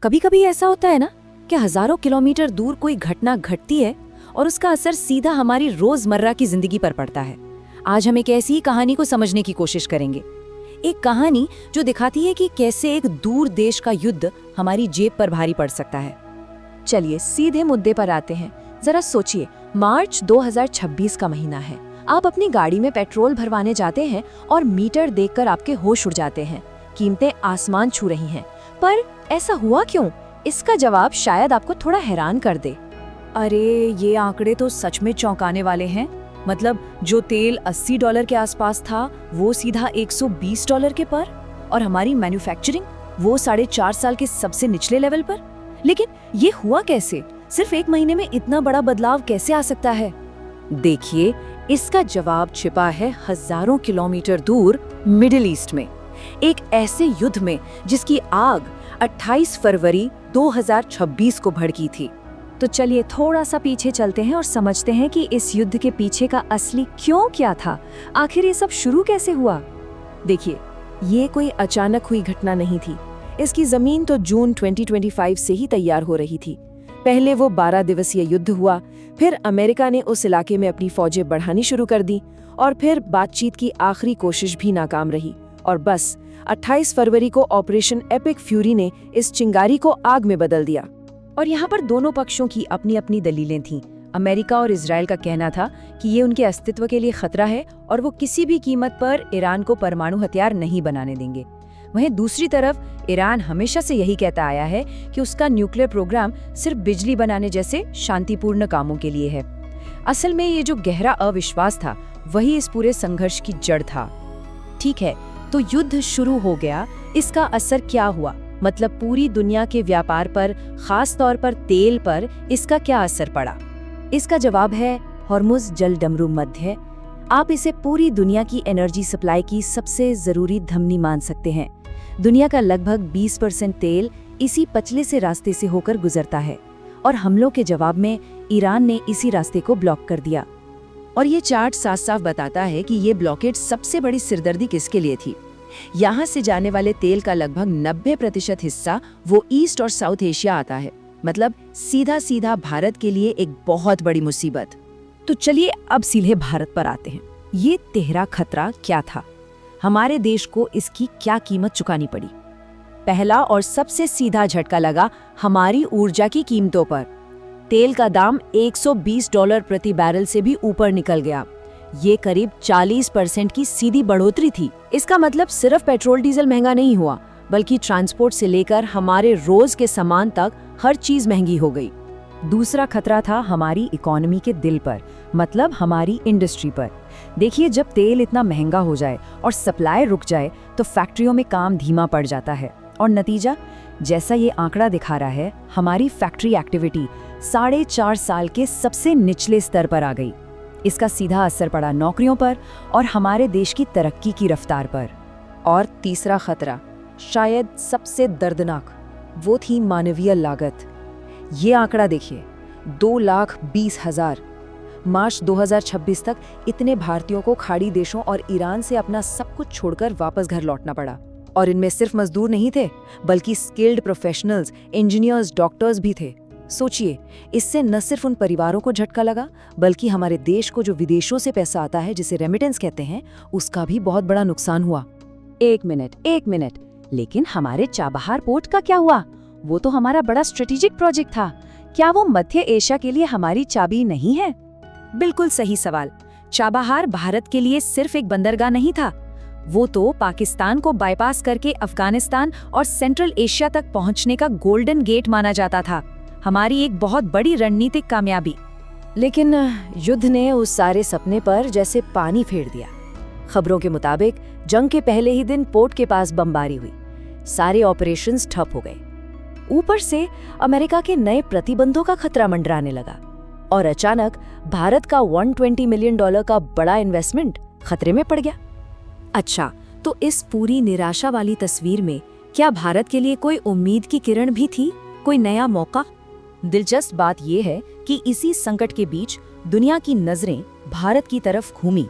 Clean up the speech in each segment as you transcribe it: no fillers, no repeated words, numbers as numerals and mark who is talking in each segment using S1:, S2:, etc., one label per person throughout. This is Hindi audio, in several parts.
S1: कभी कभी ऐसा होता है ना कि हजारों किलोमीटर दूर कोई घटना घटती है और उसका असर सीधा हमारी रोजमर्रा की जिंदगी पर पड़ता है। आज हम एक ऐसी ही कहानी को समझने की कोशिश करेंगे, एक कहानी जो दिखाती है कि कैसे एक दूर देश का युद्ध हमारी जेब पर भारी पड़ सकता है।
S2: चलिए सीधे मुद्दे पर आते हैं। जरा सोचिए, मार्च 2026 का महीना है। आप अपनी गाड़ी में पेट्रोल भरवाने जाते हैं और मीटर देखकर आपके होश उड़ जाते हैं। कीमतें आसमान छू रही हैं। पर ऐसा हुआ क्यों? इसका जवाब शायद आपको थोड़ा हैरान कर दे।
S1: अरे ये आंकड़े तो सच में चौंकाने वाले हैं। मतलब जो तेल $80 के आसपास था वो सीधा $120 के पर, और हमारी मैन्युफैक्चरिंग वो 4.5 साल के सबसे निचले लेवल पर। लेकिन ये हुआ कैसे? सिर्फ एक महीने में इतना बड़ा बदलाव कैसे आ सकता है? देखिए, इसका जवाब छिपा है हजारों किलोमीटर दूर मिडिल ईस्ट में, एक ऐसे युद्ध में जिसकी आग 28 फरवरी 2026 को भड़की थी।
S2: तो चलिए थोड़ा सा पीछे चलते हैं और समझते हैं कि इस युद्ध के पीछे का असली क्यों क्या था। आखिर ये सब शुरू कैसे हुआ? देखिए, ये कोई अचानक हुई घटना नहीं थी। इसकी जमीन तो जून 2025 से ही तैयार हो रही थी। पहले वो 12 दिवसीय युद्ध हुआ, फिर अमेरिका ने उस इलाके में अपनी फौजें बढ़ानी शुरू कर दी, और फिर बातचीत की आखिरी कोशिश भी नाकाम रही। और बस 28 फरवरी को ऑपरेशन एपिक फ्यूरी ने इस चिंगारी को आग में बदल दिया।
S1: और यहाँ पर दोनों पक्षों की अपनी अपनी दलीलें थीं। अमेरिका और इजराइल का कहना था कि ये उनके अस्तित्व के लिए खतरा है और वो किसी भी कीमत पर ईरान को परमाणु हथियार नहीं बनाने देंगे। वहीं दूसरी तरफ ईरान हमेशा से यही कहता आया है कि उसका न्यूक्लियर प्रोग्राम सिर्फ बिजली बनाने जैसे शांतिपूर्ण कामों के लिए है। असल में ये जो गहरा अविश्वास था वही इस पूरे संघर्ष की जड़ था। ठीक है, तो युद्ध शुरू हो गया। इसका असर क्या हुआ? मतलब पूरी दुनिया के व्यापार पर, खास तौर पर तेल पर इसका क्या असर पड़ा? इसका जवाब है हॉर्मुज जलडमरू मध्य। आप इसे पूरी दुनिया की एनर्जी सप्लाई की सबसे जरूरी धमनी मान सकते हैं। दुनिया का लगभग 20% तेल इसी पचले से रास्ते से होकर गुजरता है, और हमलों के जवाब में ईरान ने इसी रास्ते को ब्लॉक कर दिया। और ये चार्ट साफ साफ बताता है कि ये ब्लॉकेज सबसे बड़ी सिरदर्दी किसके लिए थी। यहाँ से जाने वाले तेल का लगभग 90% हिस्सा वो ईस्ट और साउथ एशिया आता है। मतलब सीधा सीधा भारत के लिए एक बहुत बड़ी मुसीबत। तो चलिए अब सीधे भारत पर आते हैं। ये तिहरा खतरा क्या था? हमारे देश को इसकी क्या कीमत चुकानी पड़ी? पहला और सबसे सीधा झटका लगा हमारी ऊर्जा की कीमतों पर। तेल का दाम $120 प्रति बैरल से भी ऊपर निकल गया। ये करीब 40% की सीधी बढ़ोतरी थी। इसका मतलब सिर्फ पेट्रोल डीजल महंगा नहीं हुआ, बल्कि ट्रांसपोर्ट से लेकर हमारे रोज के सामान तक हर चीज महंगी हो गई। दूसरा खतरा था हमारी इकोनॉमी के दिल पर, मतलब हमारी इंडस्ट्री पर। देखिए, जब तेल इतना महंगा हो जाए और सप्लाई रुक जाए तो फैक्ट्रियों में काम धीमा पड़ जाता है, और नतीजा जैसा ये आंकड़ा दिखा रहा है, हमारी फैक्ट्री एक्टिविटी 4.5 साल के सबसे निचले स्तर पर आ गई। इसका सीधा असर पड़ा नौकरियों पर और हमारे देश की तरक्की की रफ्तार पर। और तीसरा खतरा, शायद सबसे दर्दनाक, वो थी मानवीय लागत। ये आंकड़ा देखिए, 2,20,000। मार्च 2026 तक इतने भारतीयों को खाड़ी देशों और ईरान से अपना सब कुछ छोड़कर वापस घर लौटना पड़ा। और इनमें सिर्फ मजदूर नहीं थे, बल्कि स्किल्ड प्रोफेशनल्स, इंजीनियर्स, डॉक्टर्स भी थे। सोचिए, इससे न सिर्फ उन परिवारों को झटका लगा, बल्कि हमारे देश को जो विदेशों से पैसा आता है, जिसे रेमिटेंस कहते हैं, उसका भी बहुत बड़ा नुकसान हुआ। एक मिनट, लेकिन हमारे चाबहार पोर्ट का क्या हुआ? वो तो हमारा बड़ा स्ट्रेटेजिक प्रोजेक्ट था। क्या वो मध्य एशिया के लिए हमारी चाबी नहीं है? बिल्कुल सही सवाल। चाबहार भारत के लिए सिर्फ एक बंदरगाह नहीं था, वो तो पाकिस्तान को बाईपास करके अफगानिस्तान और सेंट्रल एशिया तक पहुंचने का गोल्डन गेट माना जाता था। हमारी एक बहुत बड़ी रणनीतिक कामयाबी। लेकिन युद्ध ने उस सारे सपने पर जैसे पानी फेर दिया। खबरों के मुताबिक जंग के पहले ही दिन पोर्ट के पास बमबारी हुई, सारे ऑपरेशंस ठप हो गए। ऊपर से अमेरिका के नए प्रतिबंधों का खतरा मंडराने लगा, और अचानक भारत का $120 मिलियन का बड़ा इन्वेस्टमेंट खतरे में पड़ गया। अच्छा, तो इस पूरी निराशा वाली तस्वीर में क्या भारत के लिए कोई उम्मीद की किरण भी थी, कोई नया मौका? दिलचस्प बात यह है कि इसी संकट के बीच दुनिया की नजरें भारत की तरफ घूमी।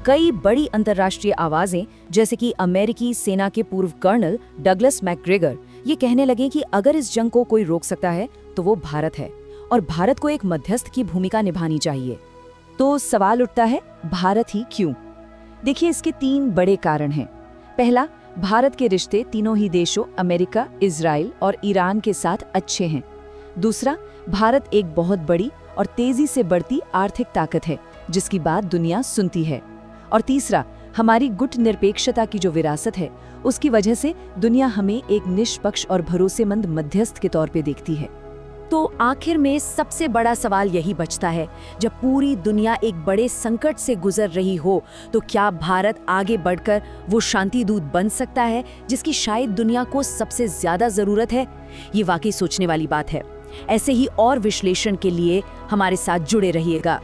S1: कई बड़ी अंतर्राष्ट्रीय आवाजें, जैसे कि अमेरिकी सेना के पूर्व कर्नल डगलस मैकग्रेगर, ये कहने लगे कि अगर इस जंग को कोई रोक सकता है तो वो भारत है और भारत को एक मध्यस्थ की भूमिका निभानी चाहिए।
S2: तो सवाल उठता है, भारत ही क्यों? देखिए, इसके 3 बड़े कारण हैं। पहला, भारत के रिश्ते तीनों ही देशों अमेरिका, इजराइल और ईरान के साथ अच्छे हैं। दूसरा, भारत एक बहुत बड़ी और तेजी से बढ़ती आर्थिक ताकत है जिसकी बात दुनिया सुनती है। और तीसरा, हमारी गुट निरपेक्षता की जो विरासत है उसकी वजह से दुनिया हमें एक निष्पक्ष और भरोसेमंद मध्यस्थ के तौर पे देखती है।
S1: तो आखिर में सबसे बड़ा सवाल यही बचता है, जब पूरी दुनिया एक बड़े संकट से गुजर रही हो तो क्या भारत आगे बढ़कर वो शांति दूत बन सकता है जिसकी शायद दुनिया को सबसे ज्यादा जरूरत है? ये वाकई सोचने वाली बात है। ऐसे ही और विश्लेषण के लिए हमारे साथ जुड़े रहिएगा।